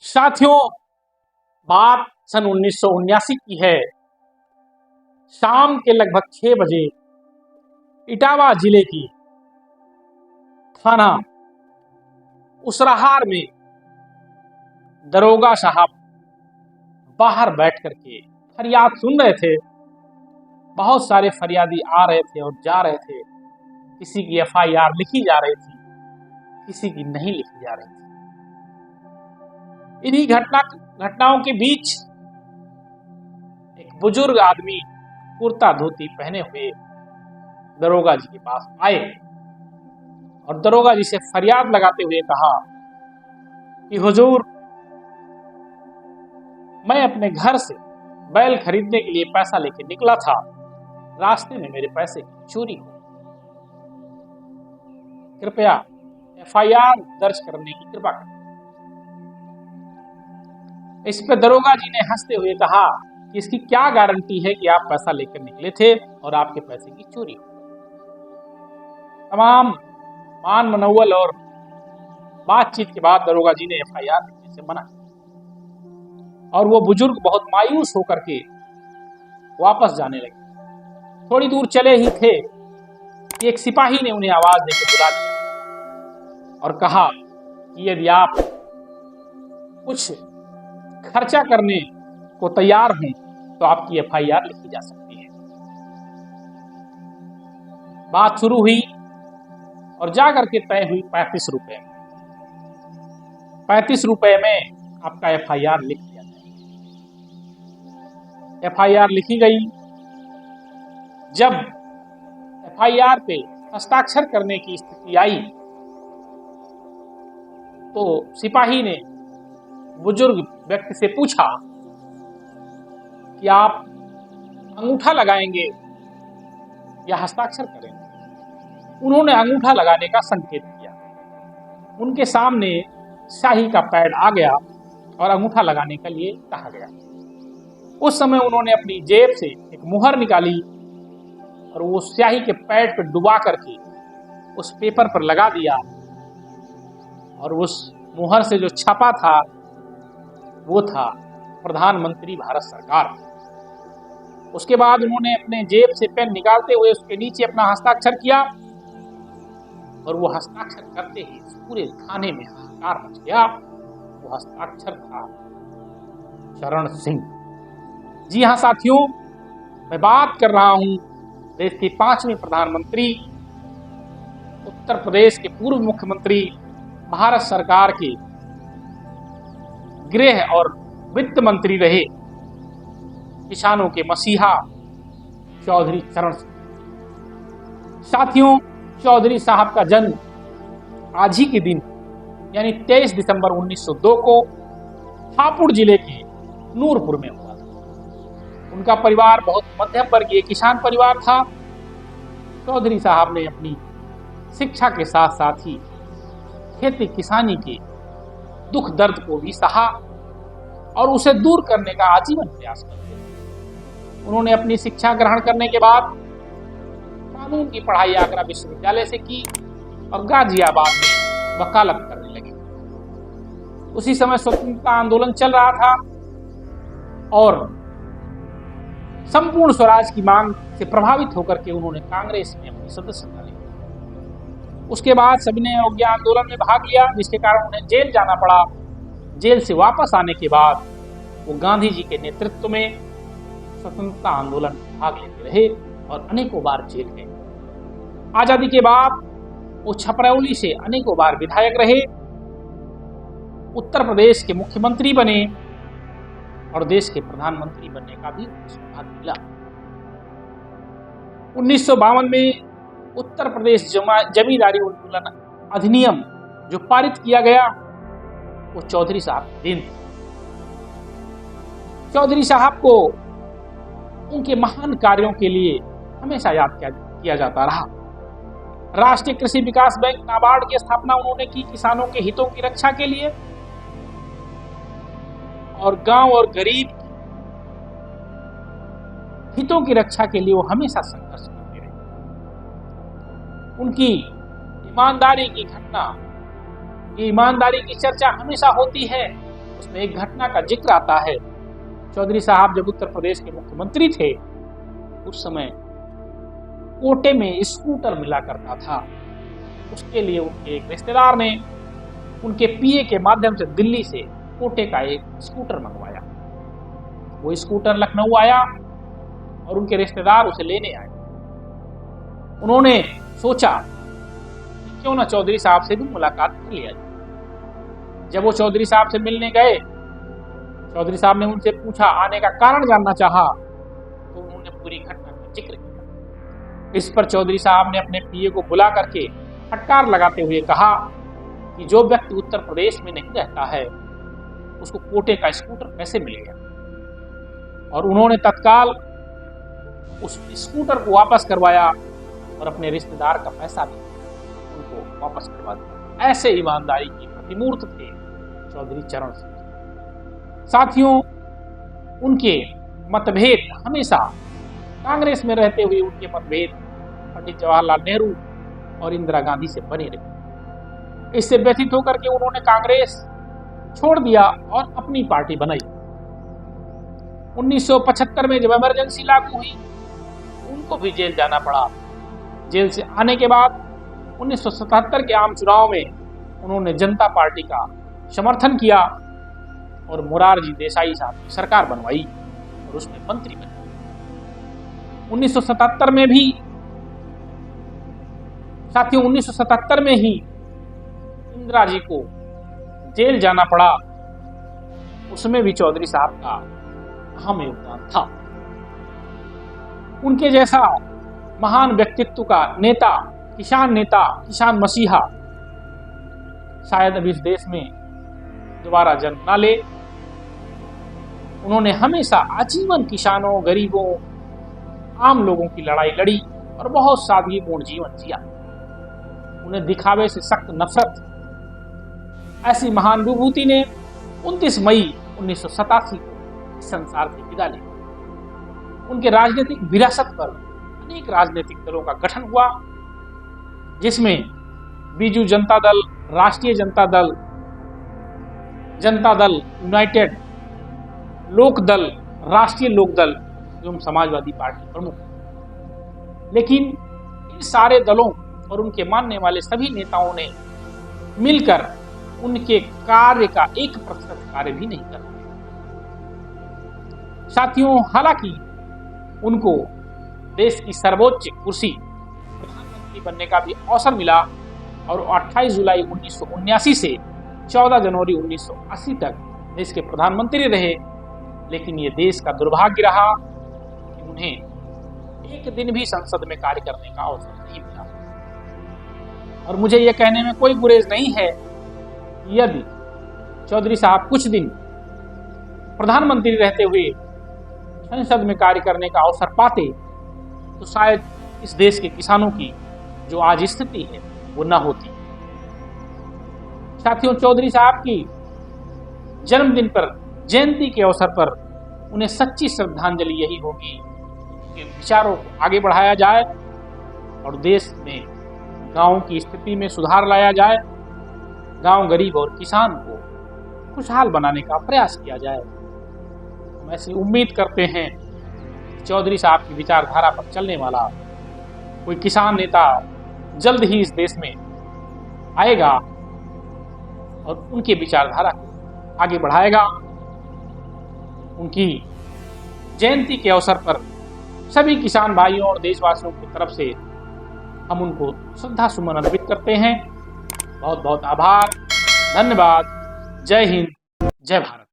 साथियों, बात सन 1979 की है। शाम के लगभग 6 बजे इटावा जिले की थाना उसराहार में दरोगा साहब बाहर बैठ करके फरियाद सुन रहे थे। बहुत सारे फरियादी आ रहे थे और जा रहे थे। किसी की एफआईआर लिखी जा रही थी, किसी की नहीं लिखी जा रही थी। इन्हीं घटनाओं के बीच एक बुजुर्ग आदमी कुर्ता धोती पहने हुए दरोगा जी के पास आए और दरोगा जी से फरियाद लगाते हुए कहा कि हुजूर, मैं अपने घर से बैल खरीदने के लिए पैसा लेके निकला था। रास्ते में मेरे पैसे की चोरी हो। कृपया एफआईआर दर्ज करने की कृपा करें। इस पे दरोगा जी ने हंसते हुए कहा कि इसकी क्या गारंटी है कि आप पैसा लेकर निकले थे और आपके पैसे की चोरी हो। तमाम मान मनौवल और बातचीत के बाद दरोगा जी ने एफआईआर लिखने से मना किया और वो बुजुर्ग बहुत मायूस होकर के वापस जाने लगे। थोड़ी दूर चले ही थे कि एक सिपाही ने उन्हें आवाज देकर बुला लिया और कहा कि यदि आप कुछ खर्चा करने को तैयार हैं तो आपकी एफआईआर लिखी जा सकती है। बात शुरू हुई और जाकर के तय हुई 35 रुपए में। 35 रुपए में आपका एफआईआर लिख दिया जाए। एफआईआर लिखी गई। जब एफआईआर पे हस्ताक्षर करने की स्थिति आई तो सिपाही ने बुजुर्ग व्यक्ति से पूछा कि आप अंगूठा लगाएंगे या हस्ताक्षर करेंगे। उन्होंने अंगूठा लगाने का संकेत किया। उनके सामने स्याही का पैड आ गया और अंगूठा लगाने के लिए कहा गया। उस समय उन्होंने अपनी जेब से एक मुहर निकाली और वो स्याही के पैड पर डुबा करके उस पेपर पर लगा दिया और उस मुहर से जो छपा था वो था प्रधानमंत्री भारत सरकार। उसके बाद उन्होंने अपने जेब से पेन निकालते हुए उसके नीचे अपना हस्ताक्षर किया और वो हस्ताक्षर करते ही पूरे थाने में हाहाकार मच गया। वो हस्ताक्षर था चरण सिंह। जी हाँ साथियों, मैं बात कर रहा हूं देश के 5वें प्रधानमंत्री, उत्तर प्रदेश के पूर्व मुख्यमंत्री, भारत सरकार के गृह और वित्त मंत्री रहे, किसानों के मसीहा चौधरी चरण सिंह। साथियों, चौधरी साहब का जन्म आज ही के दिन यानी 23 दिसंबर 1902 को हापुड़ जिले के नूरपुर में हुआ था। उनका परिवार बहुत मध्यम वर्गीय किसान परिवार था। चौधरी साहब ने अपनी शिक्षा के साथ साथ ही खेती किसानी के दुख दर्द को भी सहा और उसे दूर करने का आजीवन प्रयास करते। उन्होंने अपनी शिक्षा ग्रहण करने के बाद कानून की पढ़ाई आगरा विश्वविद्यालय से की और गाजियाबाद में वकालत करने लगे। उसी समय स्वतंत्रता आंदोलन चल रहा था और संपूर्ण स्वराज की मांग से प्रभावित होकर के उन्होंने कांग्रेस में अपनी सदस्यता ली। उसके बाद सविनय अवज्ञा आंदोलन में भाग लिया, जिसके कारण उन्हें जेल जाना पड़ा। जेल से वापस आने के बाद वो गांधी जी के नेतृत्व में स्वतंत्रता आंदोलन में भाग लेते रहे और अनेकों बार जेल गए। आजादी के बाद वो छपरौली से अनेकों बार विधायक रहे, उत्तर प्रदेश के मुख्यमंत्री बने और देश के प्रधानमंत्री बनने का भी सौभाग्य मिला। 1952 में उत्तर प्रदेश जमींदारी उन्मूलन अधिनियम जो पारित किया गया वो चौधरी साहब के दिन। चौधरी साहब को उनके महान कार्यों के लिए हमेशा याद किया जाता रहा। राष्ट्रीय कृषि विकास बैंक नाबार्ड की स्थापना उन्होंने की किसानों के हितों की रक्षा के लिए और गांव और गरीब हितों की रक्षा के लिए वो हमेशा संघर्ष करते रहे। उनकी ईमानदारी की घटना, ईमानदारी की चर्चा हमेशा होती है उसमें एक घटना का जिक्र आता है। चौधरी साहब जब उत्तर प्रदेश के मुख्यमंत्री थे, उस समय कोटे में स्कूटर मिला करता था। उसके लिए उनके एक रिश्तेदार ने उनके पीए के माध्यम से दिल्ली से कोटे का एक स्कूटर मंगवाया। वो स्कूटर लखनऊ आया और उनके रिश्तेदार उसे लेने आए। उन्होंने सोचा कि क्यों ना चौधरी साहब से भी मुलाकात कर लिया जाए। जब वो चौधरी साहब से मिलने गए, चौधरी साहब ने उनसे पूछा, आने का कारण जानना चाहा, तो उन्होंने पूरी घटना का जिक्र किया। इस पर चौधरी साहब ने अपने पीए को बुला करके फटकार लगाते हुए कहा कि जो व्यक्ति उत्तर प्रदेश में नहीं रहता है उसको कोटे का स्कूटर कैसे मिलेगा। और उन्होंने तत्काल उस स्कूटर को वापस करवाया और अपने रिश्तेदार का पैसा भी उनको वापस करवा दिया। ऐसे ईमानदारी की प्रतिमूर्त थे चौधरी चरण सिंह। साथियों, उनके मतभेद हमेशा कांग्रेस में रहते हुए उनके मतभेद पंडित जवाहरलाल नेहरू और इंदिरा गांधी से बने रहे। इससे व्यथित होकर के उन्होंने कांग्रेस छोड़ दिया और अपनी पार्टी बनाई। 1975 में जब इमरजेंसी लागू हुई, उनको भी जेल जाना पड़ा। जेल से आने के बाद 1977 के आम चुनाव में उन्होंने जनता पार्टी का समर्थन किया और मोरारजी देसाई साहब की सरकार बनवाई और उसमें मंत्री बने। 1977 में भी साथियों 1977 में ही इंदिरा जी को जेल जाना पड़ा। उसमें भी चौधरी साहब का अहम योगदान था। उनके जैसा महान व्यक्तित्व का नेता, किसान मसीहा शायद अभी इस देश में दोबारा जन्म ना ले। उन्होंने हमेशा आजीवन किसानों, गरीबों, आम लोगों की लड़ाई लड़ी और बहुत सादगीपूर्ण जीवन जिया। उन्हें दिखावे से सख्त नफरत थी। ऐसी महान विभूति ने 29 मई 1987 को इस संसार से विदा ली। उनके राजनीतिक विरासत पर अनेक राजनीतिक दलों का गठन हुआ, जिसमें बीजू जनता दल, राष्ट्रीय जनता दल, जनता दल यूनाइटेड, लोक दल, राष्ट्रीय लोक दल एवं समाजवादी पार्टी प्रमुख। लेकिन इन सारे दलों और उनके मानने वाले सभी नेताओं ने मिलकर उनके कार्य का 1% कार्य भी नहीं कर पाए। साथियों, हालांकि उनको देश की सर्वोच्च कुर्सी प्रधानमंत्री बनने का भी अवसर मिला और 28 जुलाई 1979 से 14 जनवरी 1980 तक देश के प्रधानमंत्री रहे। लेकिन ये देश का दुर्भाग्य रहा कि उन्हें एक दिन भी संसद में कार्य करने का अवसर नहीं मिला। और मुझे यह कहने में कोई गुरेज नहीं है कि यदि चौधरी साहब कुछ दिन प्रधानमंत्री रहते हुए संसद में कार्य करने का अवसर पाते तो शायद इस देश के किसानों की जो आज स्थिति है वो न होती। साथियों, चौधरी साहब की जन्मदिन पर, जयंती के अवसर पर उन्हें सच्ची श्रद्धांजलि यही होगी कि विचारों को आगे बढ़ाया जाए और देश में गांव की स्थिति में सुधार लाया जाए, गांव, गरीब और किसान को खुशहाल बनाने का प्रयास किया जाए। हम ऐसी उम्मीद करते हैं कि चौधरी साहब की विचारधारा पर चलने वाला कोई किसान नेता जल्द ही इस देश में आएगा और उनकी विचारधारा को आगे बढ़ाएगा। उनकी जयंती के अवसर पर सभी किसान भाइयों और देशवासियों की तरफ से हम उनको श्रद्धा सुमन अर्पित करते हैं। बहुत बहुत आभार, धन्यवाद। जय हिंद, जय भारत।